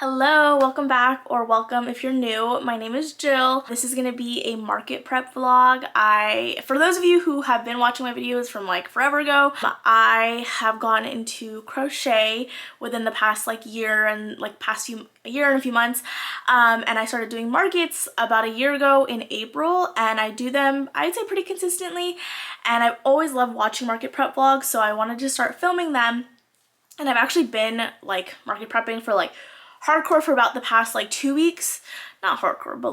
Hello, welcome back, or welcome if you're new. My name is Jill. This is gonna be a market prep vlog. For those of you who have been watching my videos from like forever ago, I have gone into crochet within the past year and a year and a few months. And I started doing markets about a year ago in April, and I do them, I'd say, pretty consistently. And I've always loved watching market prep vlogs, so I wanted to start filming them. And I've actually been market prepping for hardcore for about the past 2 weeks. Not hardcore, but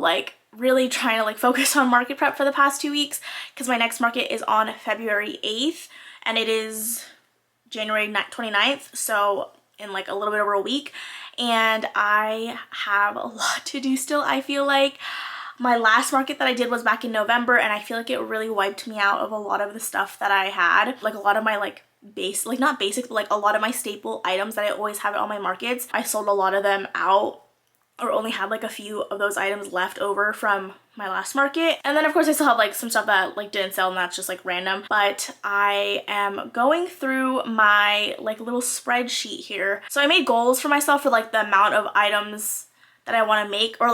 really trying to focus on market prep for the past 2 weeks, because my next market is on February 8th and it is January 29th, so in a little bit over a week, and I have a lot to do still. I feel like my last market that I did was back in November, and I feel like it really wiped me out of a lot of the stuff that I had, a lot of my not basic, but a lot of my staple items that I always have at all my markets. I sold a lot of them out, or only had a few of those items left over from my last market. And then of course I still have some stuff that didn't sell, and that's just random. But I am going through my little spreadsheet here. So I made goals for myself for the amount of items that I want to make, or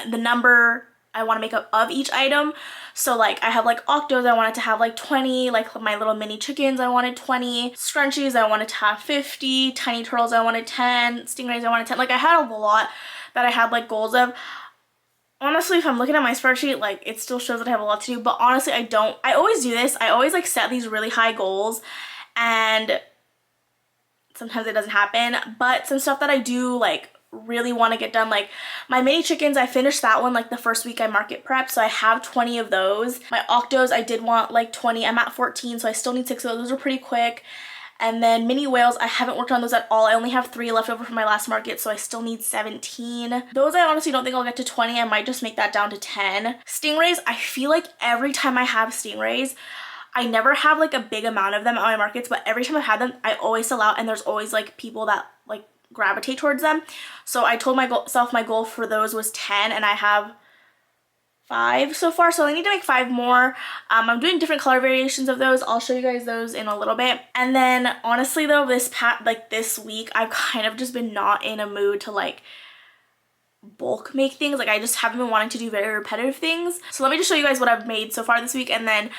the number I want to make up of each item. So I have octos, I wanted to have 20, my little mini chickens I wanted 20, scrunchies I wanted to have 50, tiny turtles I wanted 10, stingrays I wanted 10. I had a lot that I had goals of. Honestly, if I'm looking at my spreadsheet, it still shows that I have a lot to do, but honestly I always do this. I always set these really high goals, and sometimes it doesn't happen. But some stuff that I do really want to get done, my mini chickens, I finished that one the first week I market prep, so I have 20 of those. My octos, I did want 20. I'm at 14, so I still need 6 of those. Those are pretty quick. And then mini whales, I haven't worked on those at all. I only have 3 left over from my last market, so I still need 17. Those I honestly don't think I'll get to 20. I might just make that down to 10. Stingrays, I feel like every time I have stingrays, I never have a big amount of them at my markets, but every time I've had them, I always sell out, and there's always people that gravitate towards them. So I told myself my goal for those was 10, and I have 5 so far, so I need to make 5 more. I'm doing different color variations of those. I'll show you guys those in a little bit. And then honestly though, this week I've kind of just been not in a mood to bulk make things. I just haven't been wanting to do very repetitive things. So let me just show you guys what I've made so far this week, and then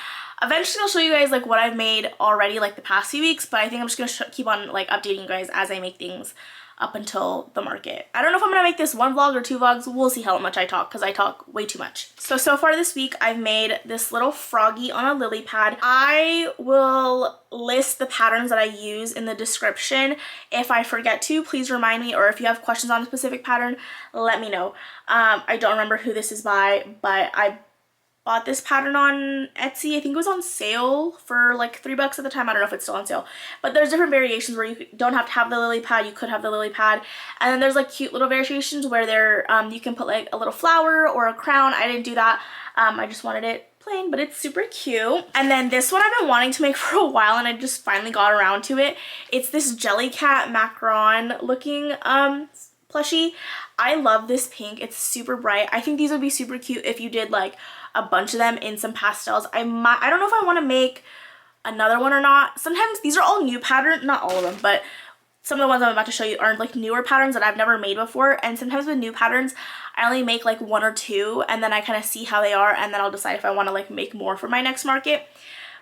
eventually I'll show you guys what I've made already the past few weeks. But I think I'm just gonna keep on updating you guys as I make things up until the market. I don't know if I'm gonna make this 1 vlog or 2 vlogs. We'll see how much I talk, because I talk way too much. So far this week I've made this little froggy on a lily pad. I will list the patterns that I use in the description. If I forget to, please remind me, or if you have questions on a specific pattern, let me know. I don't remember who this is by, but I bought this pattern on Etsy. I think it was on sale for $3 at the time. I don't know if it's still on sale, but there's different variations where you don't have to have the lily pad. You could have the lily pad, and then there's cute little variations where you can put a little flower or a crown. I didn't do that. I just wanted it plain, but it's super cute. And then this one I've been wanting to make for a while, and I just finally got around to it. It's this Jellycat Macaron looking plushie. I love this pink. It's super bright. I think these would be super cute if you did a bunch of them in some pastels. I don't know if I want to make another one or not. Sometimes these are all new patterns, not all of them, but some of the ones I'm about to show you are newer patterns that I've never made before. And sometimes with new patterns I only make 1 or 2, and then I kind of see how they are, and then I'll decide if I want to make more for my next market.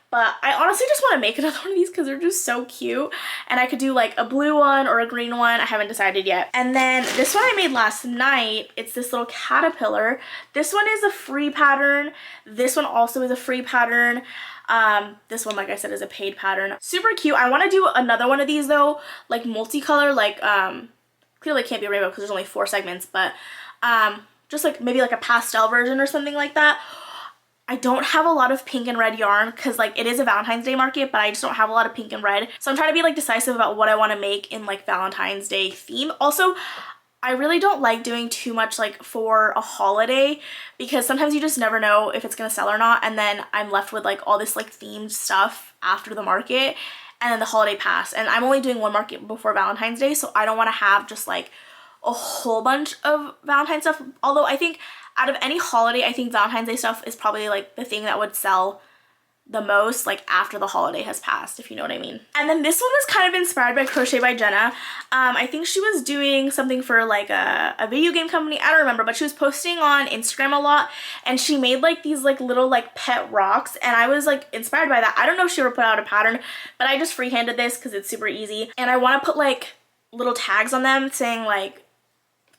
But I honestly just want to make another one of these because they're just so cute. And I could do a blue one or a green one. I haven't decided yet. And then this one I made last night. It's this little caterpillar. This one is a free pattern. This one also is a free pattern. This one, like I said, is a paid pattern. Super cute. I want to do another one of these though, multicolor, clearly can't be rainbow because there's only 4 segments, but just maybe a pastel version or something like that. I don't have a lot of pink and red yarn because it is a Valentine's Day market, but I just don't have a lot of pink and red. So I'm trying to be decisive about what I want to make in Valentine's Day theme. Also, I really don't like doing too much for a holiday, because sometimes you just never know if it's gonna sell or not, and then I'm left with all this themed stuff after the market, and then the holiday pass, and I'm only doing 1 market before Valentine's Day, so I don't want to have just a whole bunch of Valentine's stuff. Although I think out of any holiday, I think Valentine's Day stuff is probably the thing that would sell the most like after the holiday has passed, if you know what I mean. And then this one was kind of inspired by Crochet by Jenna. I think she was doing something for like a video game company, I don't remember, but she was posting on Instagram a lot, and she made like these like little like pet rocks, and I was like inspired by that. I don't know if she ever put out a pattern, but I just freehanded this because it's super easy, and I want to put like little tags on them saying like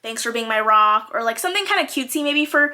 thanks for being my rock, or like something kind of cutesy, maybe for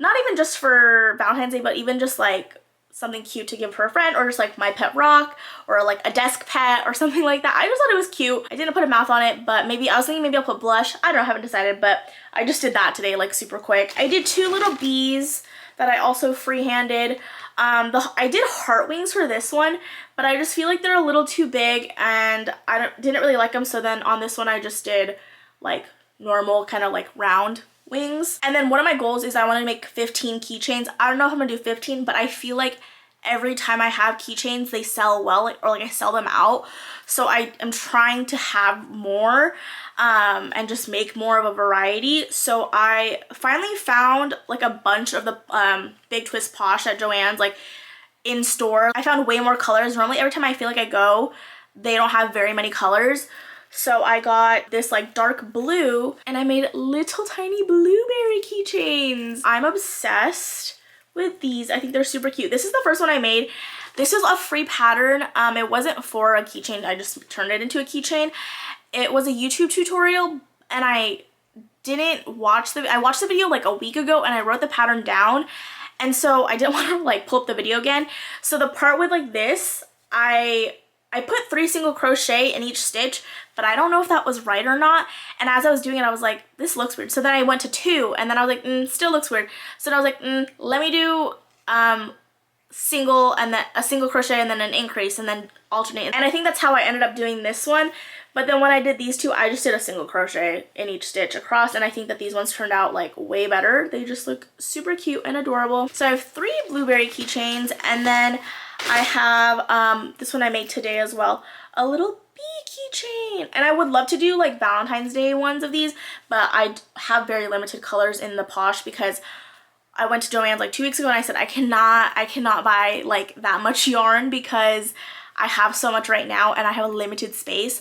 not even just for Valentine's Day, but even just like something cute to give for a friend, or just like my pet rock, or like a desk pet or something like that. I just thought it was cute. I didn't put a mouth on it, but maybe I was thinking maybe I'll put blush. I don't know, I haven't decided, but I just did that today like super quick. I did 2 little bees that I also freehanded. I did heart wings for this one, but I just feel like they're a little too big and I didn't really like them, so then on this one I just did like normal kind of like round wings. And then one of my goals is I want to make 15 keychains. I don't know if I'm gonna do 15, but I feel like every time I have keychains they sell well, or like I sell them out, so I am trying to have more and just make more of a variety. So I finally found like a bunch of the Big Twist Posh at Joann's like in store. I found way more colors. Normally every time I feel like I go they don't have very many colors. So I got this like dark blue, and I made little tiny blueberry keychains. I'm obsessed with these. I think they're super cute. This is the first one I made. This is a free pattern. It wasn't for a keychain. I just turned it into a keychain. It was a YouTube tutorial, and I watched the video like a week ago, and I wrote the pattern down, and so I didn't want to like pull up the video again. So the part with like this, I put 3 single crochet in each stitch, but I don't know if that was right or not. And as I was doing it, I was like, this looks weird. So then I went to 2, and then I was like, still looks weird. So then I was like, let me do single, and then a single crochet, and then an increase, and then alternate. And I think that's how I ended up doing this one. But then when I did these 2, I just did a single crochet in each stitch across, and I think that these ones turned out like way better. They just look super cute and adorable. So I have 3 blueberry keychains, and then I have this one I made today as well, a little bee keychain. And I would love to do like Valentine's Day ones of these, but I have very limited colors in the Posh because I went to Joann's like 2 weeks ago and I said I cannot buy like that much yarn because I have so much right now and I have a limited space.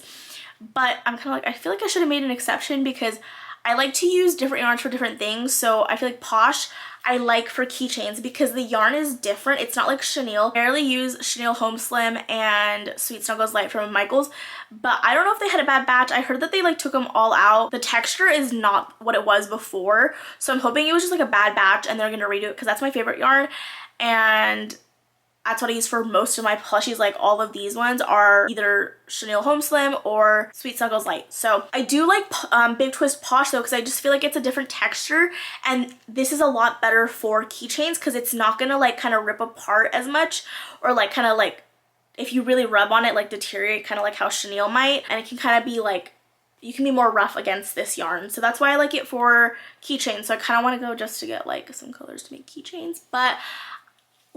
But I'm kind of like, I feel like I should have made an exception because I like to use different yarns for different things. So I feel like Posh I like for keychains because the yarn is different. It's not like chenille. I rarely use chenille Home Slim and Sweet Snuggles Light from Michaels, but I don't know if they had a bad batch. I heard that they like took them all out. The texture is not what it was before, so I'm hoping it was just like a bad batch and they're gonna redo it because that's my favorite yarn, and that's what I use for most of my plushies. Like all of these ones are either chenille Home Slim or Sweet Snuggles Light. So I do like Big Twist Posh though because I just feel like it's a different texture, and this is a lot better for keychains because it's not gonna like kind of rip apart as much, or like kind of like if you really rub on it like deteriorate, kind of like how chenille might, and it can kind of be like you can be more rough against this yarn. So that's why I like it for keychains. So I kind of want to go just to get like some colors to make keychains, but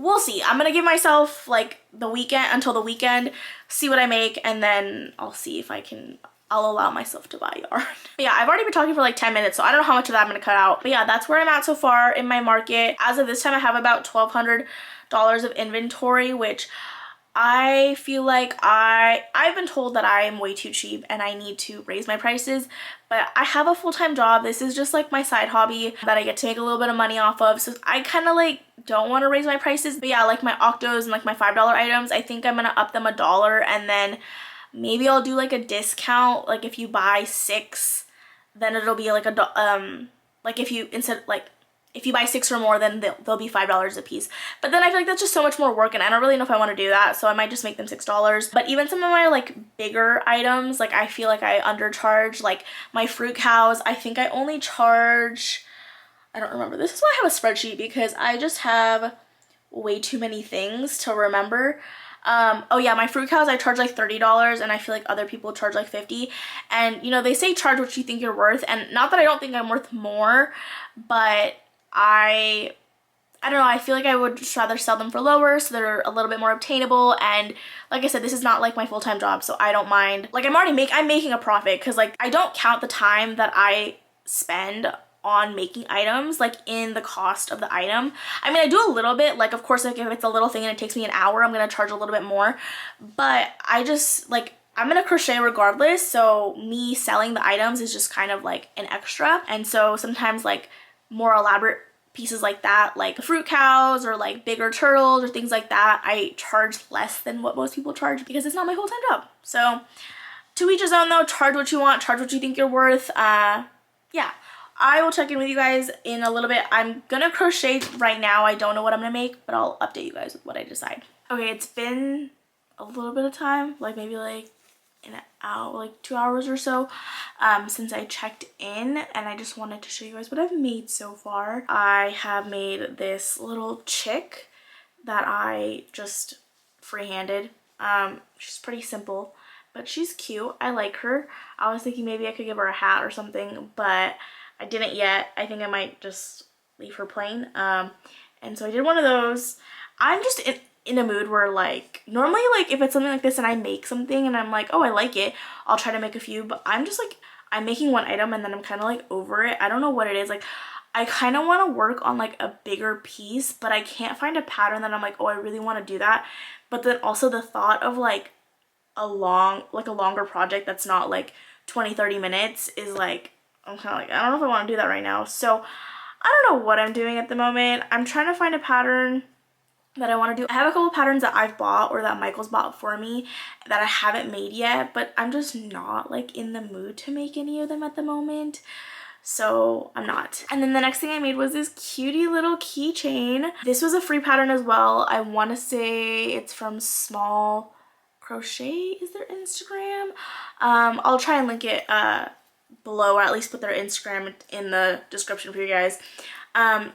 we'll see. I'm gonna give myself like the weekend, until the weekend, see what I make, and then I'll see if I'll allow myself to buy yarn. But yeah, I've already been talking for like 10 minutes, so I don't know how much of that I'm gonna cut out. But yeah, that's where I'm at so far in my market. As of this time, I have about $1,200 of inventory, which I feel like I've been told that I am way too cheap and I need to raise my prices, but I have a full-time job. This is just like my side hobby that I get to make a little bit of money off of, so I kind of like don't want to raise my prices. But yeah, like my Octos and like my $5 items, I think I'm gonna up them $1, and then maybe I'll do like a discount. Like if you buy 6, then it'll be like like if you buy 6 or more, then they'll be $5 a piece. But then I feel like that's just so much more work, and I don't really know if I want to do that, so I might just make them $6. But even some of my like bigger items, like I feel like I undercharge. Like my fruit cows, I think I only charge, I don't remember. This is why I have a spreadsheet, because I just have way too many things to remember. Oh yeah, my fruit cows I charge like $30, and I feel like other people charge like $50. And you know, they say charge what you think you're worth, and not that I don't think I'm worth more, but I don't know, I feel like I would just rather sell them for lower so they're a little bit more obtainable. And like I said, this is not like my full-time job, so I don't mind. Like I'm making a profit because like I don't count the time that I spend on making items, like in the cost of the item. I mean, I do a little bit, like of course, like if it's a little thing and it takes me an hour, I'm gonna charge a little bit more, but I just like, I'm gonna crochet regardless, so me selling the items is just kind of like an extra. And so sometimes like more elaborate pieces like that, like the fruit cows or like bigger turtles or things like that, I charge less than what most people charge because it's not my full-time job. So to each his own though, charge what you want, charge what you think you're worth. Yeah, I will check in with you guys in a little bit. I'm gonna crochet right now. I don't know what I'm gonna make, but I'll update you guys with what I decide. Okay, it's been a little bit of time, like maybe like an hour, like 2 hours or so, since I checked in, and I just wanted to show you guys what I've made so far. I have made this little chick that I just freehanded. She's pretty simple, but she's cute. I like her. I was thinking maybe I could give her a hat or something, but I didn't yet. I think I might just leave her plain. And so I did one of those. I'm just in a mood where like, normally like if it's something like this and I make something and I'm like, oh, I like it, I'll try to make a few, but I'm just like, I'm making one item and then I'm kind of like over it. I don't know what it is. Like, I kind of want to work on like a bigger piece, but I can't find a pattern that I'm like, oh, I really want to do that. But then also the thought of like a longer project that's not like 20-30 minutes is like, I'm kind of like, I don't know if I want to do that right now. So I don't know what I'm doing at the moment. I'm trying to find a pattern that I want to do. I have a couple patterns that I've bought or that Michael's bought for me that I haven't made yet, but I'm just not like in the mood to make any of them at the moment. So I'm not. And then the next thing I made was this cutie little keychain. This was a free pattern as well. I want to say it's from Small Crochet is their Instagram. I'll try and link it below, or at least put their Instagram in the description for you guys.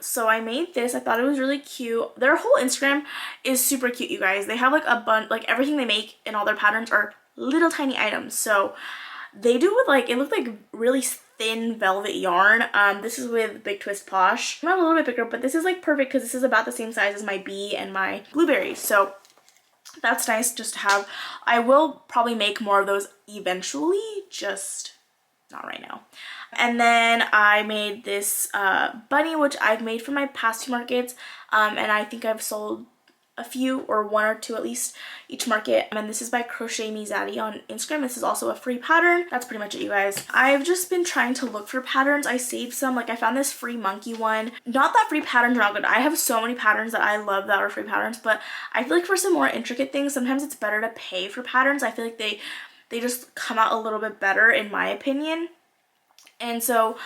So I made this. I thought it was really cute. Their whole Instagram is super cute, you guys. They have like a bunch, like everything they make in all their patterns are little tiny items. So they do with like, it looked like really thin velvet yarn. This is with Big Twist Posh. I'm not a little bit bigger, but this is like perfect because this is about the same size as my bee and my blueberries. So that's nice just to have. I will probably make more of those eventually, just not right now. And then I made this bunny, which I've made for my past 2 markets, and I think I've sold a few, or 1 or 2 at least, each market. And this is by Crochet Me Zaddy on Instagram. This is also a free pattern. That's pretty much it, you guys. I've just been trying to look for patterns. I saved some, like I found this free monkey one. Not that free patterns are not good. I have so many patterns that I love that are free patterns, but I feel like for some more intricate things, sometimes it's better to pay for patterns. I feel like they just come out a little bit better in my opinion. And so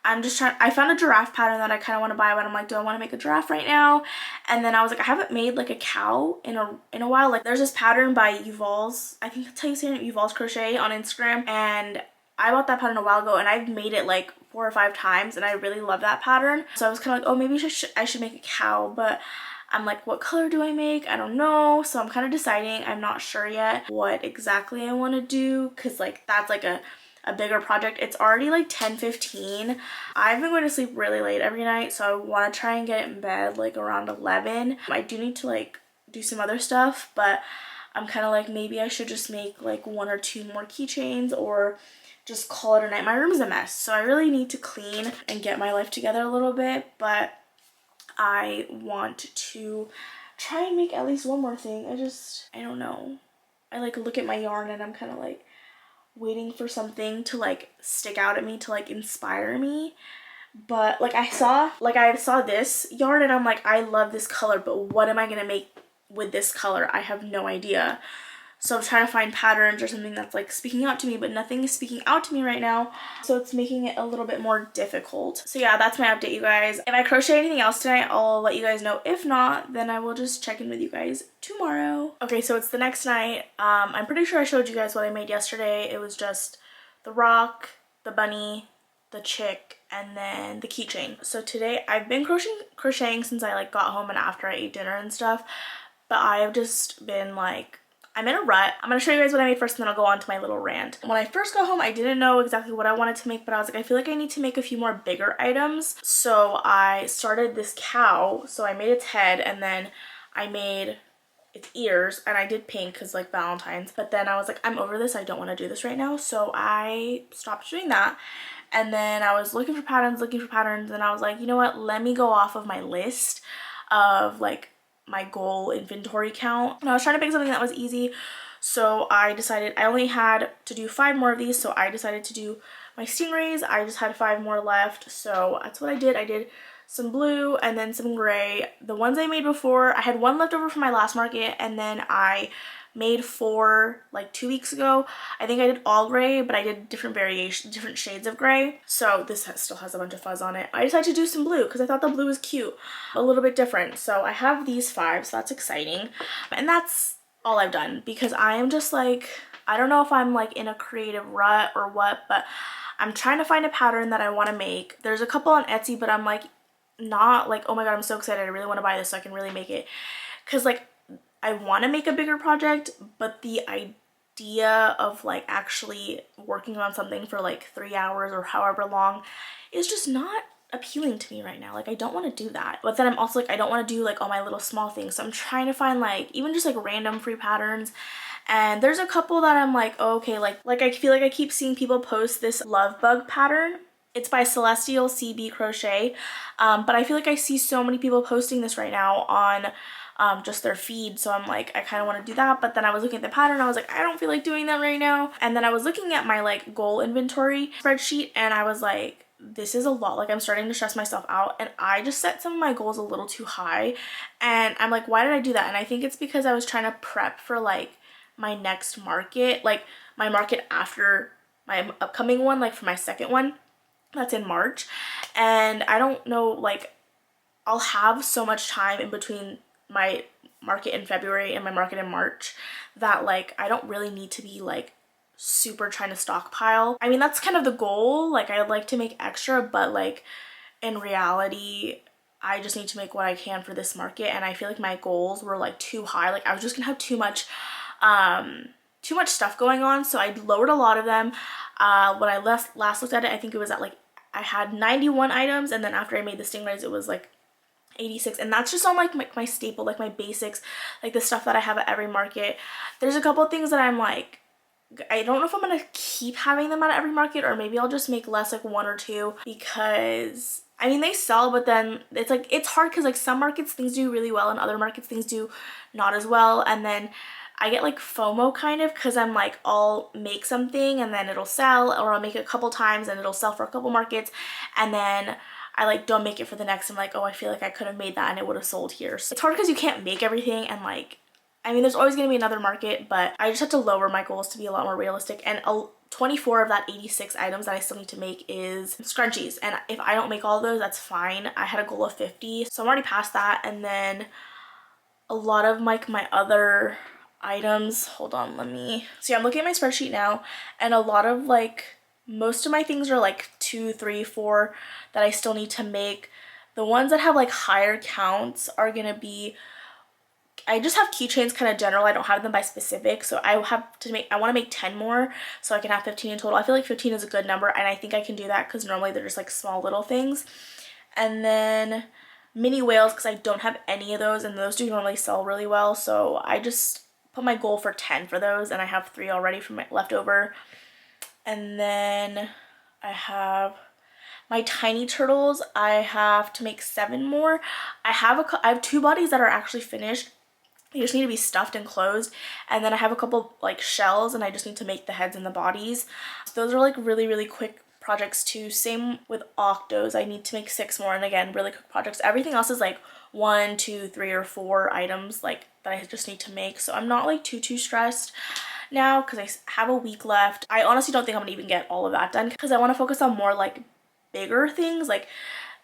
I'm just trying, I found a giraffe pattern that I kind of want to buy, but I'm like, do I want to make a giraffe right now? And then I was like, I haven't made like a cow in a while. Like there's this pattern by Yuval's, I think that's how you say it, Yuval's Crochet on Instagram. And I bought that pattern a while ago and I've made it like 4 or 5 times and I really love that pattern. So I was kind of like, oh, maybe I should make a cow, but I'm like, what color do I make? I don't know. So I'm kind of deciding. I'm not sure yet what exactly I want to do, because like that's like a bigger project. It's already like 10:15. I've been going to sleep really late every night, so I want to try and get in bed like around 11. I do need to like do some other stuff, but I'm kind of like, maybe I should just make like 1 or 2 more keychains or just call it a night. My room is a mess, so I really need to clean and get my life together a little bit, but I want to try and make at least 1 more thing. I don't know. I like look at my yarn and I'm kind of like waiting for something to like stick out at me to like inspire me, but like I saw this yarn and I'm like, I love this color, but what am I gonna make with this color? I have no idea. So I'm trying to find patterns or something that's like speaking out to me, but nothing is speaking out to me right now, so it's making it a little bit more difficult. So yeah, that's my update, you guys. If I crochet anything else tonight, I'll let you guys know. If not, then I will just check in with you guys tomorrow. Okay, so it's the next night. I'm pretty sure I showed you guys what I made yesterday. It was just the rock, the bunny, the chick, and then the keychain. So today I've been crocheting since I like got home and after I ate dinner and stuff, but I have just been like, I'm in a rut. I'm going to show you guys what I made first and then I'll go on to my little rant. When I first got home, I didn't know exactly what I wanted to make, but I was like, I feel like I need to make a few more bigger items. So I started this cow. So I made its head and then I made its ears and I did pink because like Valentine's. But then I was like, I'm over this. I don't want to do this right now. So I stopped doing that. And then I was looking for patterns, and I was like, you know what, let me go off of my list of like my goal inventory count. And I was trying to pick something that was easy, so I decided I only had to do 5 more of these, so I decided to do my stingrays. I just had 5 more left, so that's what I did. I did some blue and then some gray. The ones I made before, I had 1 left over from my last market, and then I made 4 like 2 weeks ago. I think I did all gray, but I did different variations, different shades of gray. So this still has a bunch of fuzz on it. I decided to do some blue because I thought the blue was cute, a little bit different. So I have these 5, so that's exciting. And that's all I've done because I am just like, I don't know if I'm like in a creative rut or what, but I'm trying to find a pattern that I want to make. There's a couple on Etsy, but I'm like not like, oh my god, I'm so excited, I really want to buy this so I can really make it. Because like I want to make a bigger project, but the idea of like actually working on something for like 3 hours or however long is just not appealing to me right now. Like I don't want to do that, but then I'm also like I don't want to do like all my little small things, so I'm trying to find like even just like random free patterns. And there's a couple that I'm like, oh, okay, like I feel like I keep seeing people post this love bug pattern. It's by Celestial CB Crochet, but I feel like I see so many people posting this right now on just their feed, so I'm like, I kind of want to do that. But then I was looking at the pattern, I was like, I don't feel like doing that right now. And then I was looking at my like goal inventory spreadsheet, and I was like, this is a lot. Like I'm starting to stress myself out, and I just set some of my goals a little too high, and I'm like, why did I do that? And I think it's because I was trying to prep for like my next market, like my market after my upcoming one, like for my second one that's in March. And I don't know, like I'll have so much time in between my market in February and my market in March that like I don't really need to be like super trying to stockpile. I mean, that's kind of the goal. Like I'd like to make extra, but like in reality, I just need to make what I can for this market. And I feel like my goals were like too high. Like I was just gonna have too much stuff going on, so I lowered a lot of them. When I last looked at it, I think it was at like I had 91 items, and then after I made the stingrays it was like 86, and that's just on like my staple, like my basics, like the stuff that I have at every market. There's a couple things that I'm like, I don't know if I'm gonna keep having them at every market, or maybe I'll just make less, like 1 or 2, because I mean they sell, but then it's like it's hard because like some markets things do really well and other markets things do not as well. And then I get like FOMO kind of because I'm like, I'll make something and then it'll sell, or I'll make it a couple times and it'll sell for a couple markets, and then I like don't make it for the next. I'm like, oh, I feel like I could have made that and it would have sold here. So it's hard because you can't make everything, and like, I mean, there's always going to be another market, but I just have to lower my goals to be a lot more realistic. And 24 of that 86 items that I still need to make is scrunchies, and if I don't make all of those, that's fine. I had a goal of 50, so I'm already past that. And then a lot of like my other items, hold on, let me see. I'm looking at my spreadsheet now, and a lot of like most of my things are like 2, 3, 4 that I still need to make. The ones that have like higher counts are gonna be, I just have keychains kind of general. I don't have them by specific, so I want to make 10 more so I can have 15 in total. I feel like 15 is a good number, and I think I can do that because normally they're just like small little things. And then mini whales, because I don't have any of those, and those do normally sell really well, so I just put my goal for 10 for those, and I have 3 already from my leftover. And then I have my tiny turtles. I have to make 7 more. I have 2 bodies that are actually finished. They just need to be stuffed and closed. And then I have a couple like shells, and I just need to make the heads and the bodies. So those are like really, really quick projects too. Same with octos. I need to make 6 more, and again, really quick projects. Everything else is like 1, 2, 3, or 4 items like that I just need to make. So I'm not like too stressed now because I have a week left. I honestly don't think I'm gonna even get all of that done because I want to focus on more like bigger things, like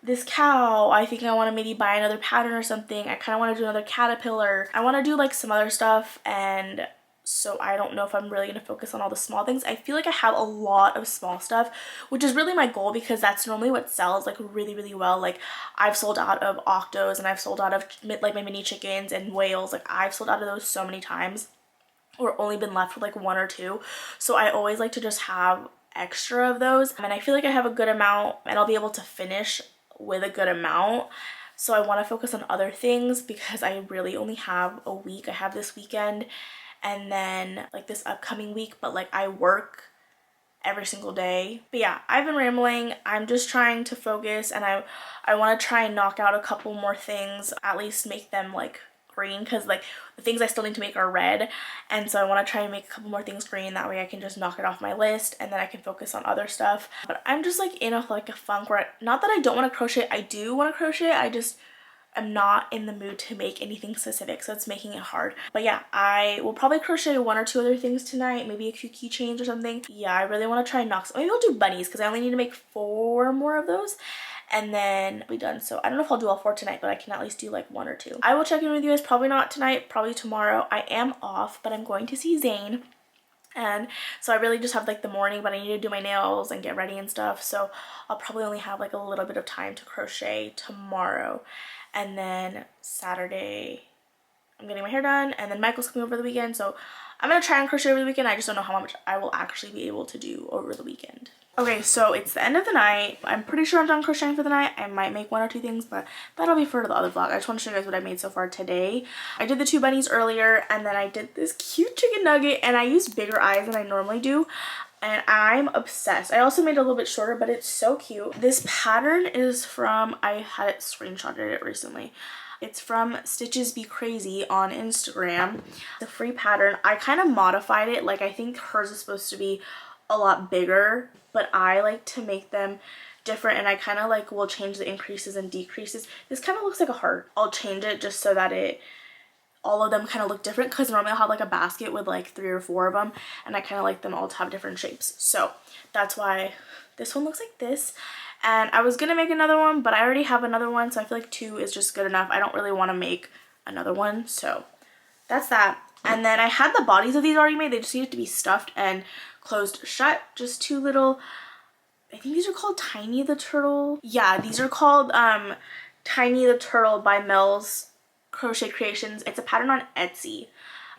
this cow. I think I want to maybe buy another pattern or something. I kind of want to do another caterpillar. I want to do like some other stuff, and so I don't know if I'm really going to focus on all the small things. I feel like I have a lot of small stuff, which is really my goal because that's normally what sells like really, really well. Like I've sold out of octos, and I've sold out of like my mini chickens and whales. Like I've sold out of those so many times, or only been left with like 1 or 2. So I always like to just have extra of those, and I feel like I have a good amount, and I'll be able to finish with a good amount. So I want to focus on other things because I really only have a week. I have this weekend and then like this upcoming week, but like I work every single day. But yeah, I've been rambling. I'm just trying to focus, and I want to try and knock out a couple more things, at least make them like green, because like the things I still need to make are red, and so I want to try and make a couple more things green. That way I can just knock it off my list, and then I can focus on other stuff. But I'm just like in a funk where, not that I don't want to crochet, I do want to crochet, I'm not in the mood to make anything specific, so it's making it hard. But yeah, I will probably crochet 1 or 2 other things tonight, maybe a few keychains or something. Yeah, I really want to try and knock some. Maybe I'll do bunnies, because I only need to make 4 more of those, and then I'll be done. So I don't know if I'll do all 4 tonight, but I can at least do like 1 or 2. I will check in with you guys, probably not tonight, probably tomorrow. I am off, but I'm going to see Zane. And so I really just have like the morning, but I need to do my nails and get ready and stuff. So I'll probably only have like a little bit of time to crochet tomorrow. And then Saturday, I'm getting my hair done. And then Michael's coming over the weekend. So I'm going to try and crochet over the weekend. I just don't know how much I will actually be able to do over the weekend. Okay, so it's the end of the night. I'm pretty sure I'm done crocheting for the night. I might make 1 or 2 things, but that'll be for the other vlog. I just want to show you guys what I made so far today. I did the 2 bunnies earlier, and then I did this cute chicken nugget, and I used bigger eyes than I normally do, and I'm obsessed. I also made it a little bit shorter, but it's so cute. This pattern is from, I had it screenshotted it recently. It's from Stitches Be Crazy on Instagram. The free pattern. I kind of modified it. Like, I think hers is supposed to be a lot bigger, but I like to make them different, and I kind of like will change the increases and decreases. This kind of looks like a heart. I'll change it just so that all of them kind of look different, because normally I'll have like a basket with like 3 or 4 of them, and I kind of like them all to have different shapes. So that's why this one looks like this. And I was gonna make another one, but I already have another one, so I feel like 2 is just good enough. I don't really want to make another one, so that's that. And then I had the bodies of these already made. They just needed to be stuffed and closed shut. Just 2 little, I think these are called Tiny the Turtle. Yeah, these are called Tiny the Turtle by Mel's Crochet Creations. It's a pattern on Etsy,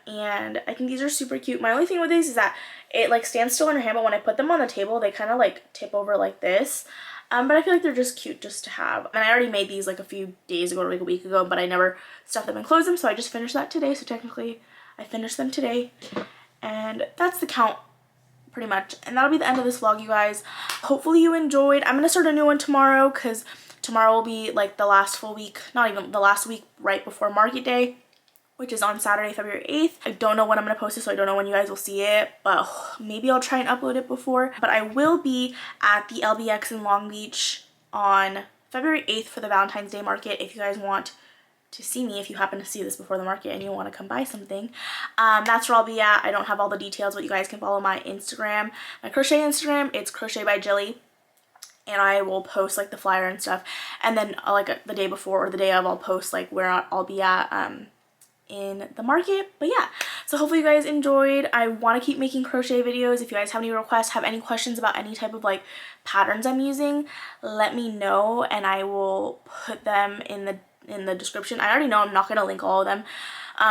and I think these are super cute. My only thing with these is that it like stands still in your hand, but when I put them on the table, they kind of like tip over like this. But I feel like they're just cute just to have. And I already made these like a few days ago or like a week ago, but I never stuffed them and closed them, so I just finished that today. So technically I finished them today, and that's the count pretty much. And that'll be the end of this vlog, you guys. Hopefully you enjoyed. I'm gonna start a new one tomorrow, because tomorrow will be like the last full week, not even the last week right before market day, which is on Saturday, February 8th. I don't know when I'm going to post it, so I don't know when you guys will see it, but maybe I'll try and upload it before. But I will be at the LBX in Long Beach on February 8th for the Valentine's Day market. If you guys want to see me, if you happen to see this before the market and you want to come buy something, that's where I'll be at. I don't have all the details, but you guys can follow my Instagram, my crochet Instagram. It's Crochet by Jelly. And I will post like the flyer and stuff. And then like the day before or the day of, I'll post like where I'll be at in the market. But yeah, so hopefully you guys enjoyed. I want to keep making crochet videos. If you guys have any requests, have any questions about any type of like patterns I'm using, let me know, and I will put them in the description. I already know I'm not going to link all of them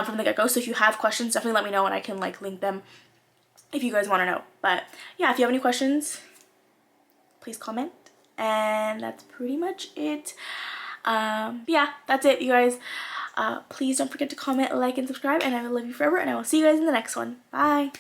from the get-go, so if you have questions, definitely let me know, and I can like link them if you guys want to know. But yeah, if you have any questions, please comment. And that's pretty much it. Yeah, that's it, you guys. Please don't forget to comment, like, and subscribe, and I will love you forever, and I will see you guys in the next one. Bye!